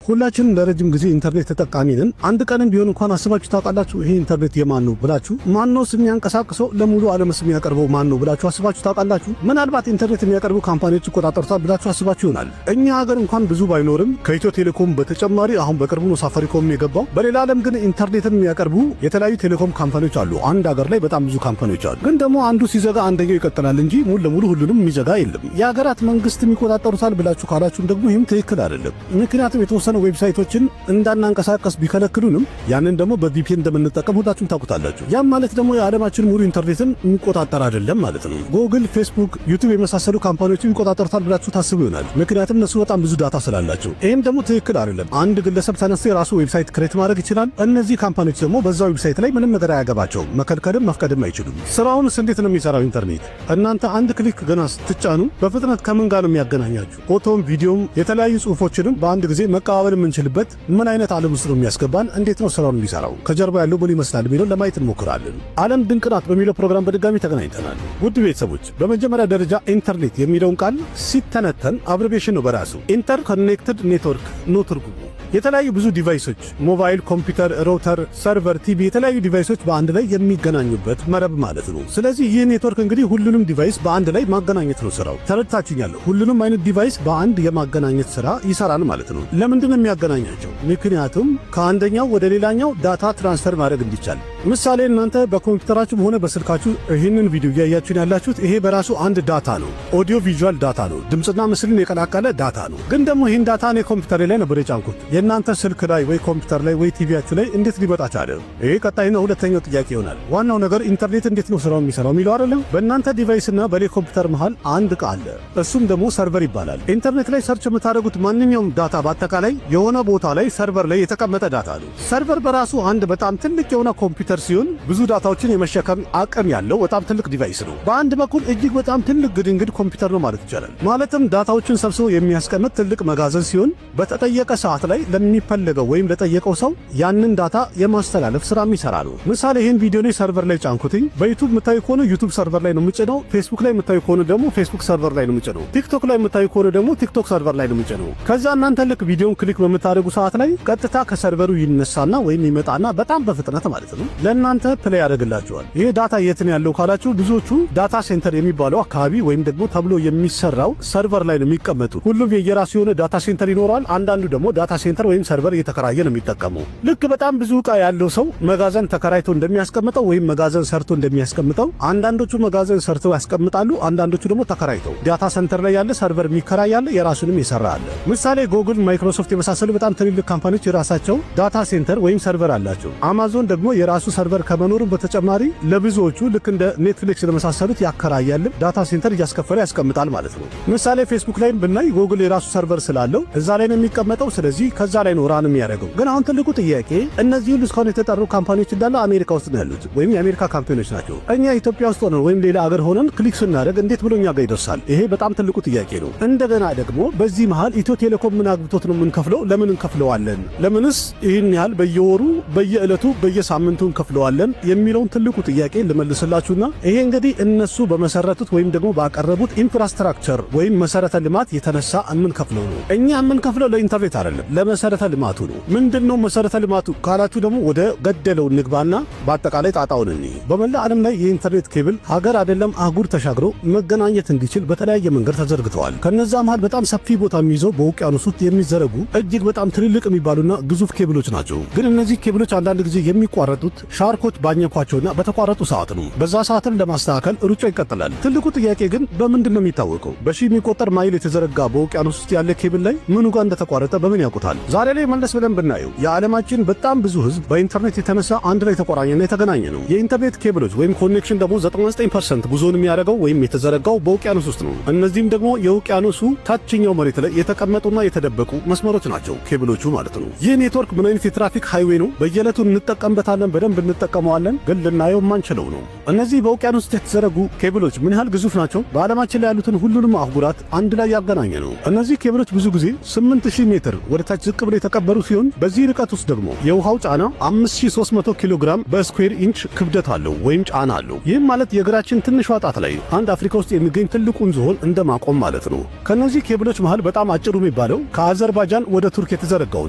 ሁላችንም ለረጅም ጊዜ ኢንተርኔት ተጠቃሚ ነን። አንድ ቀንም ቢሆን እንኳን አስባችሁ ታውቃላችሁ? ይሄ ኢንተርኔት የማን ነው ብላችሁ ማንነው የሚያንቀሳቅሰው ለሙሉ ዓለምስ የሚያቀርበው ማን ነው ብላችሁ አስባችሁ ታውቃላችሁ? ምናልባት ኢንተርኔት የሚያቀርቡ ካምፓኒዎች ይቆጣጠሩታል ብላችሁ አስባችሁ ይሆናል። እኛ ሀገር እንኳን ብዙ ባይኖርም ከኢትዮ ቴሌኮም በተጨማሪ አሁን በቅርቡ ነው ሳፋሪኮም የገባው። በሌላ ዓለም ግን ኢንተርኔትን የሚያቀርቡ የተለያዩ ቴሌኮም ካምፓኒዎች አሉ። አንድ ሀገር ላይ በጣም ብዙ ካምፓኒዎች አሉ። ግን ደግሞ አንዱ ሲዘጋ አንደኛው ይቀጥላል እንጂ ሙሉ ለሙሉ ሁሉንም የሚዘጋ የለም። የሀገራት መንግስት የሚቆጣጠሩታል ብላችሁ ካላችሁም ደግሞ ይህም ትክክል አይደለም። ምክንያቱም የተወሰነ ዌብሳይቶችን እንዳናንቀሳቀስ ቢከለክሉንም ያንን ደግሞ በቪፒኤን እንደምንጠቀም ሁላችሁም ታውቁታላችሁ። ያም ማለት ደግሞ የዓለማችን ሙሉ ኢንተርኔትን የሚቆጣጠር አይደለም ማለት ነው። ጉግል፣ ፌስቡክ፣ ዩቲዩብ የመሳሰሉ ካምፓኒዎችን ይቆጣጠሩታል ብላችሁ ታስቡ ይሆናል። ምክንያቱም እነሱ በጣም ብዙ ዳታ ስላላቸው። ይህም ደግሞ ትክክል አይደለም። አንድ ግለሰብ ተነስቶ የራሱ ዌብሳይት ክሬት ማድረግ ይችላል። እነዚህ ካምፓኒዎች ደግሞ በዛው ዌብሳይት ላይ ምንም ነገር አያገባቸውም። መከልከልም መፍቀድም አይችሉም። ስራውንስ እንዴት ነው የሚሰራው ኢንተርኔት? እናንተ አንድ ክሊክ ገና ስትጫኑ በፍጥነት ከምን ጋር ነው የሚያገናኛችሁ? ፎቶም፣ ቪዲዮም፣ የተለያዩ ጽሁፎችንም በአንድ ጊዜ መቀባበል የምንችልበት ምን አይነት ዓለም ውስጥ ነው የሚያስገባን? እንዴት ነው ስራውን የሚሰራው? ከጀርባ ያለው ምን ይመስላል የሚለውን ለማየት እንሞክራለን። ዓለም ድንቅ ናት በሚለው ፕሮግራም በድጋሚ ተገናኝተናል። ውድ ቤተሰቦች፣ በመጀመሪያ ደረጃ ኢንተርኔት የሚለውን ቃል ሲተነተን አብሪቬሽን ነው በራሱ። ኢንተር ኮኔክትድ ኔትወርክ ነው ትርጉሙ። የተለያዩ ብዙ ዲቫይሶች ሞባይል፣ ኮምፒውተር፣ ሮተር፣ ሰርቨር፣ ቲቪ የተለያዩ ዲቫይሶች በአንድ ላይ የሚገናኙበት መረብ ማለት ነው። ስለዚህ ይህ ኔትወርክ እንግዲህ ሁሉንም ዲቫይስ በአንድ ላይ ማገናኘት ነው ስራው። ተረድታችኛል? ሁሉንም አይነት ዲቫይስ በአንድ የማገናኘት ስራ ይሰራል ማለት ነው። ለምንድን ነው የሚያገናኛቸው? ምክንያቱም ከአንደኛው ወደ ሌላኛው ዳታ ትራንስፈር ማድረግ እንዲቻል። ምሳሌ እናንተ በኮምፒውተራችሁ ሆነ በስልካችሁ ይህንን ቪዲዮ እያያችሁን ያላችሁት ይሄ በራሱ አንድ ዳታ ነው። ኦዲዮ ቪዥዋል ዳታ ነው። ድምፅና ምስልን የቀላቀለ ዳታ ነው። ግን ደግሞ ይህን ዳታ እኔ ኮምፒውተር ላይ ነበር የጫንኩት። የእናንተ ስልክ ላይ ወይ ኮምፒውተር ላይ ወይ ቲቪያችሁ ላይ እንዴት ሊመጣ ቻለ? ይሄ ቀጣይና ሁለተኛው ጥያቄ ይሆናል። ዋናው ነገር ኢንተርኔት እንዴት ነው ስራው የሚሰራው የሚለው አይደለም። በእናንተ ዲቫይስና በሌ ኮምፒውተር መሃል አንድ ዕቃ አለ። እሱም ደግሞ ሰርቨር ይባላል። ኢንተርኔት ላይ ሰርች የምታደርጉት ማንኛውም ዳታ በአጠቃላይ የሆነ ቦታ ላይ ሰርቨር ላይ የተቀመጠ ዳታ ነው። ሰርቨር በራሱ አንድ በጣም ትልቅ የሆነ ኮምፒውተር ሲሆን ብዙ ዳታዎችን የመሸከም አቅም ያለው በጣም ትልቅ ዲቫይስ ነው። በአንድ በኩል እጅግ በጣም ትልቅ ግድንግድ ኮምፒውተር ነው ማለት ይቻላል። ማለትም ዳታዎችን ሰብስቦ የሚያስቀምጥ ትልቅ መጋዘን ሲሆን በተጠየቀ ሰዓት ላይ ለሚፈልገው ወይም ለጠየቀው ሰው ያንን ዳታ የማስተላለፍ ስራ የሚሰራ ነው። ምሳሌ ይህን ቪዲዮ ላይ ሰርቨር ላይ ጫንኩትኝ። በዩቱብ የምታዩ ከሆነ ዩቱብ ሰርቨር ላይ ነው የምጭነው። ፌስቡክ ላይ የምታዩ ከሆነ ደግሞ ፌስቡክ ሰርቨር ላይ ነው የምጭነው። ቲክቶክ ላይ የምታዩ ከሆነ ደግሞ ቲክቶክ ሰርቨር ላይ ነው የምጭነው። ከዛ እናንተ ልክ ቪዲዮን ክሊክ በምታደርጉ ሰዓት ላይ ቀጥታ ከሰርቨሩ ይነሳና ወይም ይመጣና በጣም በፍጥነት ማለት ነው ለእናንተ ፕሌይ ያደርግላችኋል። ይሄ ዳታ የት ነው ያለው ካላችሁ ብዙዎቹ ዳታ ሴንተር የሚባለው አካባቢ ወይም ደግሞ ተብሎ የሚሰራው ሰርቨር ላይ ነው የሚቀመጡ። ሁሉም የየራሱ የሆነ ዳታ ሴንተር ይኖረዋል። አንዳንዱ ደግሞ ዳታ ሴንተር ወይም ሰርቨር እየተከራየ ነው የሚጠቀመው። ልክ በጣም ብዙ ዕቃ ያለው ሰው መጋዘን ተከራይቶ እንደሚያስቀምጠው ወይም መጋዘን ሰርቶ እንደሚያስቀምጠው አንዳንዶቹ መጋዘን ሰርተው ያስቀምጣሉ። አንዳንዶቹ ደግሞ ተከራይተው ዳታ ሴንተር ላይ ያለ ሰርቨር የሚከራይ ያለ የራሱንም የሰራ አለ። ምሳሌ ጉግል፣ ማይክሮሶፍት የመሳሰሉ በጣም ትልልቅ ካምፓኒዎች የራሳቸው ዳታ ሴንተር ወይም ሰርቨር አላቸው። አማዞን ደግሞ የራሱ ሰርቨር ከመኖሩ በተጨማሪ ለብዙዎቹ ልክ እንደ ኔትፍሊክስ ለመሳሰሉት ያከራያል። ዳታ ሴንተር እያስከፈለ ያስቀምጣል ማለት ነው። ምሳሌ ፌስቡክ ላይ ብናይ ጉግል የራሱ ሰርቨር ስላለው እዛ ላይ ነው የሚቀመጠው። ስለዚህ ከዛ ላይ ነው ራን የሚያደርገው። ግን አሁን ትልቁ ጥያቄ እነዚህ ሁሉ እስካሁን የተጠሩ ካምፓኒዎች እንዳለ አሜሪካ ውስጥ ነው ያሉት ወይም የአሜሪካ ካምፓኒዎች ናቸው። እኛ ኢትዮጵያ ውስጥ ሆነን ወይም ሌላ አገር ሆነን ክሊክ ስናደርግ እንዴት ብሎ እኛ ጋር ይደርሳል? ይሄ በጣም ትልቁ ጥያቄ ነው። እንደገና ደግሞ በዚህ መሃል ኢትዮ ቴሌኮም ምን አግብቶት ነው የምንከፍለው? ለምን እንከፍለዋለን? ለምንስ ይህን ያህል በየወሩ በየዕለቱ በየሳምንቱ እንከፍለዋለን የሚለውን ትልቁ ጥያቄ ልመልስላችሁና ይሄ እንግዲህ እነሱ በመሰረቱት ወይም ደግሞ ባቀረቡት ኢንፍራስትራክቸር ወይም መሰረተ ልማት የተነሳ የምንከፍለው ነው። እኛ የምንከፍለው ለኢንተርኔት አይደለም፣ ለመሰረተ ልማቱ ነው። ምንድነው መሰረተ ልማቱ ካላችሁ ደግሞ ወደ ገደለው ንግባና በአጠቃላይ ጣጣውን እንይ። በመላ ዓለም ላይ የኢንተርኔት ኬብል ሀገር አይደለም አህጉር ተሻግሮ መገናኘት እንዲችል በተለያየ መንገድ ተዘርግተዋል። ከነዛ መሃል በጣም ሰፊ ቦታ የሚይዘው በውቅያኖስ ውስጥ የሚዘረጉ እጅግ በጣም ትልልቅ የሚባሉና ግዙፍ ኬብሎች ናቸው። ግን እነዚህ ኬብሎች አንዳንድ ጊዜ የሚቋረጡት ሻርኮች ባኘኳቸውና በተቋረጡ ሰዓት ነው። በዛ ሰዓትን ለማስተካከል ሩጫ ይቀጥላል። ትልቁ ጥያቄ ግን በምንድን ነው የሚታወቀው? በሺህ የሚቆጠር ማይል የተዘረጋ በውቅያኖስ ውስጥ ያለ ኬብል ላይ ምኑ ጋር እንደተቋረጠ በምን ያውቁታል? ዛሬ ላይ መለስ ብለን ብናየው የዓለማችን በጣም ብዙ ህዝብ በኢንተርኔት የተነሳ አንድ ላይ የተቆራኘና የተገናኘ ነው። የኢንተርኔት ኬብሎች ወይም ኮኔክሽን ደግሞ 99% ጉዞን የሚያደርገው ወይም የተዘረጋው በውቅያኖስ ውስጥ ነው። እነዚህም ደግሞ የውቅያኖሱ ታችኛው መሬት ላይ የተቀመጡና የተደበቁ መስመሮች ናቸው፣ ኬብሎቹ ማለት ነው። ይህ ኔትወርክ ምን አይነት የትራፊክ ሃይዌይ ነው? በየዕለቱ እንጠቀምበታለን፣ በደንብ በደንብ እንጠቀመዋለን፣ ግን ልናየው ማንችለው ነው። እነዚህ በውቅያኖስ ውስጥ የተዘረጉ ኬብሎች ምን ያህል ግዙፍ ናቸው? በዓለማችን ላይ ያሉትን ሁሉንም አህጉራት አንድ ላይ ያገናኘ ነው። እነዚህ ኬብሎች ብዙ ጊዜ 8000 ሜትር ወደ ታች ዝቅ ብለው የተቀበሩ ሲሆን በዚህ ርቀት ውስጥ ደግሞ የውሃው ጫና 5300 ኪሎ ግራም በስኩዌር ኢንች ክብደት አለው ወይም ጫና አለው። ይህም ማለት የእግራችን ትንሿ ጣት ላይ አንድ አፍሪካ ውስጥ የሚገኝ ትልቁን ዝሆን እንደማቆም ማለት ነው። ከነዚህ ኬብሎች መሃል በጣም አጭሩ የሚባለው ከአዘርባይጃን ወደ ቱርክ የተዘረጋው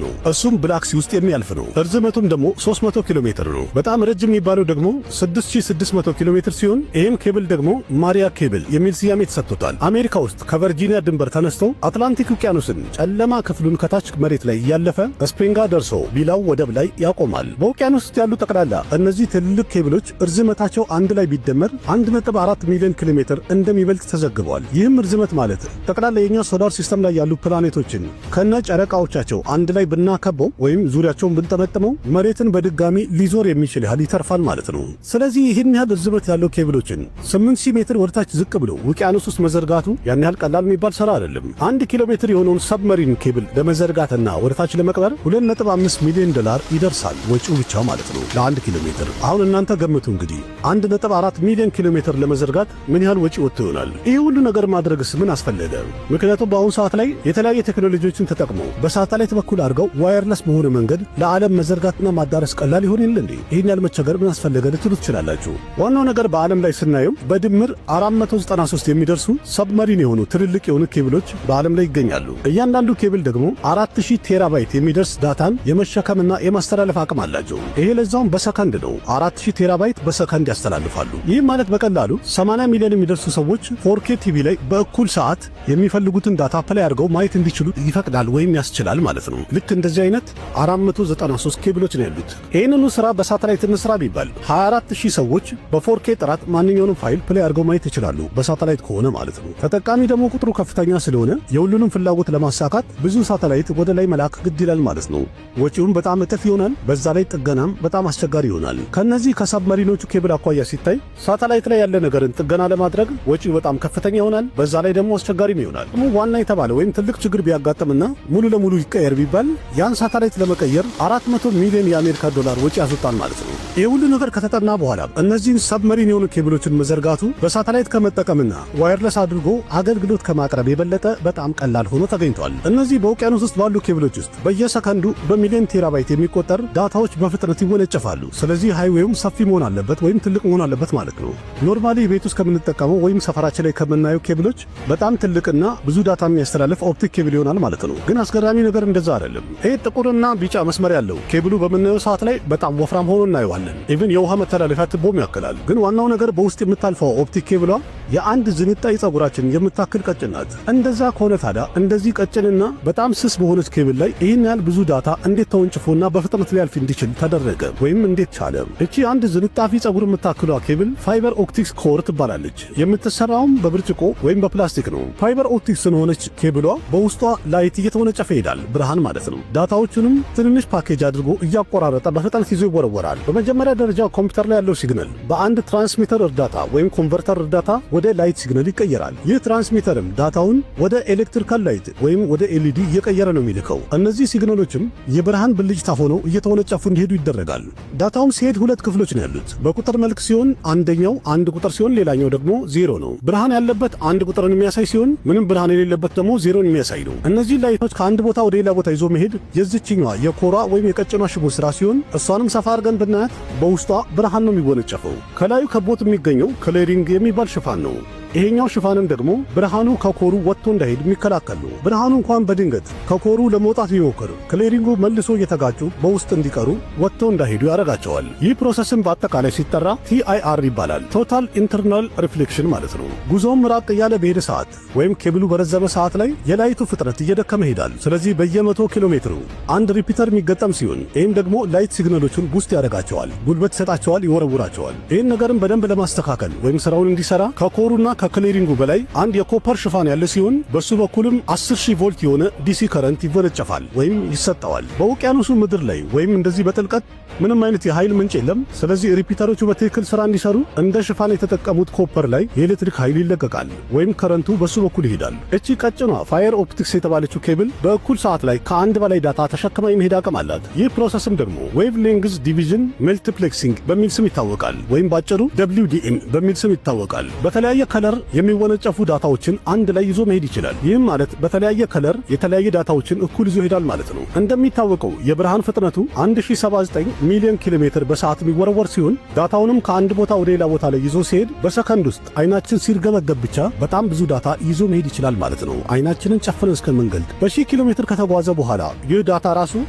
ነው። እሱም ብላክ ሲ ውስጥ የሚያልፍ ነው። ርዝመቱም ደግሞ 300 ኪሎ ሜትር ነው። በጣም ረጅም የሚባለው ደግሞ 6600 ኪሎ ሜትር ሲሆን ይህም ኬብል ደግሞ ማሪያ ኬብል የሚል ስያሜ ተሰጥቶታል። አሜሪካ ውስጥ ከቨርጂኒያ ድንበር ተነስቶ አትላንቲክ ውቅያኖስን ጨለማ ክፍሉን ከታች መሬት ላይ እያለፈ ስፔን ጋር ደርሶ ቢላው ወደብ ላይ ያቆማል። በውቅያኖስ ውስጥ ያሉ ጠቅላላ እነዚህ ትልልቅ ኬብሎች ርዝመታቸው አንድ ላይ ቢደመር 1.4 ሚሊዮን ኪሎ ሜትር እንደሚበልጥ ተዘግቧል። ይህም ርዝመት ማለት ጠቅላላ የኛ ሶላር ሲስተም ላይ ያሉ ፕላኔቶችን ከነ ጨረቃዎቻቸው አንድ ላይ ብናከበው ወይም ዙሪያቸውን ብንጠመጥመው መሬትን በድጋሚ ሊዞር የሚችል ያህል ይተርፋል ማለት ነው። ስለዚህ ይህን ያህል ርዝመት ያለው ኬብሎችን 8000 ሜትር ወደታች ዝቅ ብሎ ውቅያኖስ ውስጥ መዘርጋቱ ያን ያህል ቀላል የሚባል ሥራ አይደለም። 1 ኪሎ ሜትር የሆነውን ሰብመሪን ኬብል ለመዘርጋትና ወደታች ለመቅበር $2.5 ሚሊዮን ይደርሳል ወጪው ብቻ ማለት ነው ለ1 ኪሎ ሜትር። አሁን እናንተ ገምቱ እንግዲህ 1.4 ሚሊዮን ኪሎ ሜትር ለመዘርጋት ምን ያህል ወጪ ወጥቶ ይሆናል? ይህ ሁሉ ነገር ማድረግስ ምን አስፈለገ? ምክንያቱም በአሁኑ ሰዓት ላይ የተለያየ ቴክኖሎጂዎችን ተጠቅመው በሳተላይት በኩል አድርገው ዋየርለስ በሆነ መንገድ ለዓለም መዘርጋትና ማዳረስ ቀላል ይሆን የለ እንዴ? ይህን ያህል መቸገር ምን አስፈለገ ልትሉ ትችላላችሁ። ዋናው ነገር በዓለም ላይ ስናየው በድምር 493 የሚደርሱ ሰብመሪን የሆኑ ትልልቅ የሆኑ ኬብሎች በዓለም ላይ ይገኛሉ። እያንዳንዱ ኬብል ደግሞ 4000 ቴራባይት የሚደርስ ዳታን የመሸከምና የማስተላለፍ አቅም አላቸው። ይሄ ለዛውም በሰከንድ ነው። 4000 ቴራባይት በሰከንድ ያስተላልፋሉ። ይህ ማለት በቀላሉ 80 ሚሊዮን የሚደርሱ ሰዎች 4K ቲቪ ላይ በእኩል ሰዓት የሚፈልጉትን ዳታ ፕላይ አድርገው ማየት እንዲችሉ ይፈቅዳል ወይም ያስችላል ማለት ነው። ልክ እንደዚህ አይነት 493 ኬብሎች ነው ያሉት። ይህንኑ ስራ በሳተላይት እንስራ ቢባል 24000 ሰዎች በ4K ጥራት ማንኛውንም ፋይል ፕላይ አድርገው ማየት ይችላሉ፣ በሳተላይት ከሆነ ማለት ነው። ተጠቃሚ ደግሞ ቁጥሩ ከፍተኛ ስለሆነ የሁሉንም ፍላጎት ለማሳካት ብዙ ሳተላይት ወደ ላይ መላክ ግድ ይላል ማለት ነው። ወጪውም በጣም እጥፍ ይሆናል። በዛ ላይ ጥገናም በጣም አስቸጋሪ ይሆናል። ከነዚህ ከሰብመሪኖቹ ኬብል አኳያ ሲታይ ሳተላይት ላይ ያለ ነገርን ጥገና ለማድረግ ወጪው በጣም ከፍተኛ ይሆናል። በዛ ላይ ደግሞ አስቸጋሪም ይሆናል። ዋና የተባለ ወይም ትልቅ ችግር ቢያጋጥምና ሙሉ ለሙሉ ይቀየር ቢባል ያን ሳተላይት ለመቀየር $400 ሚሊዮን የአሜሪካ ዶላር ወጪ ያስወጣል ማለት ነው። ይህ ሁሉ ነገር ከተጠና በኋላ እነዚህን ሰብመሪን የሆኑ ኬብሎችን መዘርጋቱ በሳተላይት ከመጠቀምና ዋየርለስ አድርጎ አገልግሎት ከማቅረብ የበለጠ በጣም ቀላል ሆኖ ተገኝቷል። እነዚህ በውቅያኖስ ውስጥ ባሉ ኬብሎች ውስጥ በየሰከንዱ በሚሊዮን ቴራባይት የሚቆጠር ዳታዎች በፍጥነት ይወነጨፋሉ። ስለዚህ ሃይዌውም ሰፊ መሆን አለበት ወይም ትልቅ መሆን አለበት ማለት ነው። ኖርማሊ ቤት ውስጥ ከምንጠቀመው ወይም ሰፈራችን ላይ ከምናየው ኬብሎች በጣም ትልቅና ብዙ ዳታ የሚያስተላልፍ ኦፕቲክ ኬብል ይሆናል ማለት ነው። ግን አስገራሚ ነገር እንደዛ አይደለም። ይሄ ጥቁርና ቢጫ መስመር ያለው ኬብሉ በምናየው ሰዓት ላይ በጣም ወፍራም ሆኖ እናየዋለን። ኢቭን የውሃ መተላለፊያ ትቦም ያክላል። ግን ዋናው ነገር በውስጥ የምታልፈው ኦፕቲክ ኬብሏ የአንድ ዝንጣይ ጸጉራችን የምታክል ቀጭን ናት። እንደዛ ከሆነ ታዲያ እንደዚህ ቀጭንና በጣም ስስ በሆነች ኬብል ላይ ይህን ያህል ብዙ ዳታ እንዴት ተወንጭፎና በፍጥነት ሊያልፍ እንዲችል ተደረገ ወይም እንዴት ቻለ? እቺ አንድ ዝንጣፊ ጸጉር የምታክሏ ኬብል ፋይበር ኦፕቲክስ ኮር ትባላለች። የምትሰራውም በብርጭቆ ወይም በፕላስቲክ ነው። ፋይበር ኦፕቲክስ ስለሆነች ኬብሏ በውስጧ ላይት እየተወነጨፈ ይሄዳል፣ ብርሃን ማለት ነው። ዳታዎቹንም ትንንሽ ፓኬጅ አድርጎ እያቆራረጠ በፍጥነት ይዞ ይወረወራል። በመጀመሪያ ደረጃ ኮምፒውተር ላይ ያለው ሲግናል በአንድ ትራንስሚተር እርዳታ ወይም ኮንቨርተር እርዳታ ወደ ላይት ሲግናል ይቀየራል። ይህ ትራንስሚተርም ዳታውን ወደ ኤሌክትሪካል ላይት ወይም ወደ ኤልኢዲ እየቀየረ ነው የሚልከው። እነዚህ ሲግናሎችም የብርሃን ብልጭታ ሆነው እየተወነጨፉ እንዲሄዱ ይደረጋል። ዳታውም ሲሄድ ሁለት ክፍሎች ነው ያሉት። በቁጥር መልክ ሲሆን አንደኛው አንድ ቁጥር ሲሆን ሌላኛው ደግሞ ዜሮ ነው። ብርሃን ያለበት አንድ ቁጥርን የሚያሳይ ሲሆን ምንም ብርሃን የሌለበት ደግሞ ዜሮን የሚያሳይ ነው። እነዚህ ላይቶች ከአንድ ቦታ ወደ ሌላ ቦታ ይዞ መሄድ የዚችኛዋ የኮሯ ወይም የቀጭኗ ሽቦ ስራ ሲሆን እሷንም ሰፋ አድርገን ብናያት በውስጧ ብርሃን ነው የሚወነጨፈው። ከላዩ ከቦት የሚገኘው ክሌሪንግ የሚባል ሽፋን ነው። ይሄኛው ሽፋንም ደግሞ ብርሃኑ ከኮሩ ወጥቶ እንዳይሄድ የሚከላከል ነው። ብርሃኑ እንኳን በድንገት ከኮሩ ለመውጣት ቢሞክር ክሌሪንጉ መልሶ እየተጋጩ በውስጥ እንዲቀሩ ወጥቶ እንዳይሄዱ ያደርጋቸዋል። ይህ ፕሮሰስም በአጠቃላይ ሲጠራ TIR ይባላል። ቶታል ኢንተርናል ሪፍሌክሽን ማለት ነው። ጉዞም ራቅ እያለ በሄደ ሰዓት ወይም ኬብሉ በረዘመ ሰዓት ላይ የላይቱ ፍጥነት እየደከመ ይሄዳል። ስለዚህ በየ100 ኪሎ ሜትሩ አንድ ሪፒተር የሚገጠም ሲሆን ይህም ደግሞ ላይት ሲግናሎቹን ቡስት ያደርጋቸዋል፣ ጉልበት ይሰጣቸዋል፣ ይወረውራቸዋል። ይህን ነገርም በደንብ ለማስተካከል ወይም ስራውን እንዲሰራ ከኮሩና ከክሊሪንጉ በላይ አንድ የኮፐር ሽፋን ያለ ሲሆን በሱ በኩልም 10000 ቮልት የሆነ ዲሲ ከረንት ይወነጨፋል ወይም ይሰጠዋል። በውቅያኖሱ ምድር ላይ ወይም እንደዚህ በጥልቀት ምንም አይነት የኃይል ምንጭ የለም። ስለዚህ ሪፒተሮቹ በትክክል ስራ እንዲሰሩ እንደ ሽፋን የተጠቀሙት ኮፐር ላይ የኤሌክትሪክ ኃይል ይለቀቃል ወይም ከረንቱ በሱ በኩል ይሄዳል። እቺ ቀጭኗ ፋየር ኦፕቲክስ የተባለችው ኬብል በእኩል ሰዓት ላይ ከአንድ በላይ ዳታ ተሸክማ የመሄድ አቅም አላት። ይህ ፕሮሰስም ደግሞ ዌቭ ሌንግዝ ዲቪዥን መልቲፕሌክሲንግ በሚል ስም ይታወቃል ወይም ባጭሩ WDM በሚል ስም ይታወቃል። በተለያየ ከለር የሚወነጨፉ ዳታዎችን አንድ ላይ ይዞ መሄድ ይችላል። ይህም ማለት በተለያየ ከለር የተለያየ ዳታዎችን እኩል ይዞ ይሄዳል ማለት ነው። እንደሚታወቀው የብርሃን ፍጥነቱ 1079 ሚሊዮን ኪሎ ሜትር በሰዓት የሚወረወር ሲሆን ዳታውንም ከአንድ ቦታ ወደ ሌላ ቦታ ላይ ይዞ ሲሄድ በሰከንድ ውስጥ አይናችን ሲርገበገብ ብቻ በጣም ብዙ ዳታ ይዞ መሄድ ይችላል ማለት ነው። አይናችንን ጨፍነን እስከምንገልጥ በሺህ ኪሎ ሜትር ከተጓዘ በኋላ ይህ ዳታ ራሱ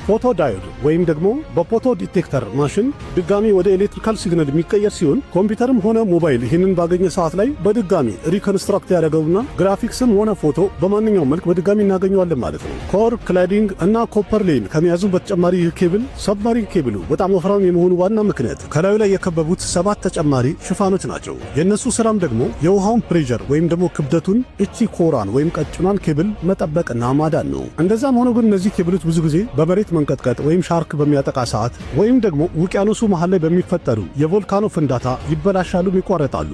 ፎቶ ዳዮድ ወይም ደግሞ በፎቶ ዲቴክተር ማሽን ድጋሚ ወደ ኤሌክትሪካል ሲግናል የሚቀየር ሲሆን ኮምፒውተርም ሆነ ሞባይል ይህንን ባገኘ ሰዓት ላይ በድጋሚ ሪኮንስትራክት ያደረገውና ግራፊክስም ሆነ ፎቶ በማንኛውም መልክ በድጋሚ እናገኘዋለን ማለት ነው። ኮር ክላዲንግ እና ኮፐር ሌን ከመያዙ በተጨማሪ ይህ ኬብል ሰብማሪን ኬብሉ በጣም ወፍራም የመሆኑ ዋና ምክንያት ከላዩ ላይ የከበቡት 7 ተጨማሪ ሽፋኖች ናቸው። የነሱ ስራም ደግሞ የውሃውን ፕሬሸር ወይም ደግሞ ክብደቱን እቺ ኮራን ወይም ቀጭኗን ኬብል መጠበቅና ማዳን ነው። እንደዛም ሆኖ ግን እነዚህ ኬብሎች ብዙ ጊዜ በመሬት መንቀጥቀጥ ወይም ሻርክ በሚያጠቃ ሰዓት ወይም ደግሞ ውቅያኖሱ መሃል ላይ በሚፈጠሩ የቮልካኖ ፍንዳታ ይበላሻሉ፣ ይቋረጣሉ።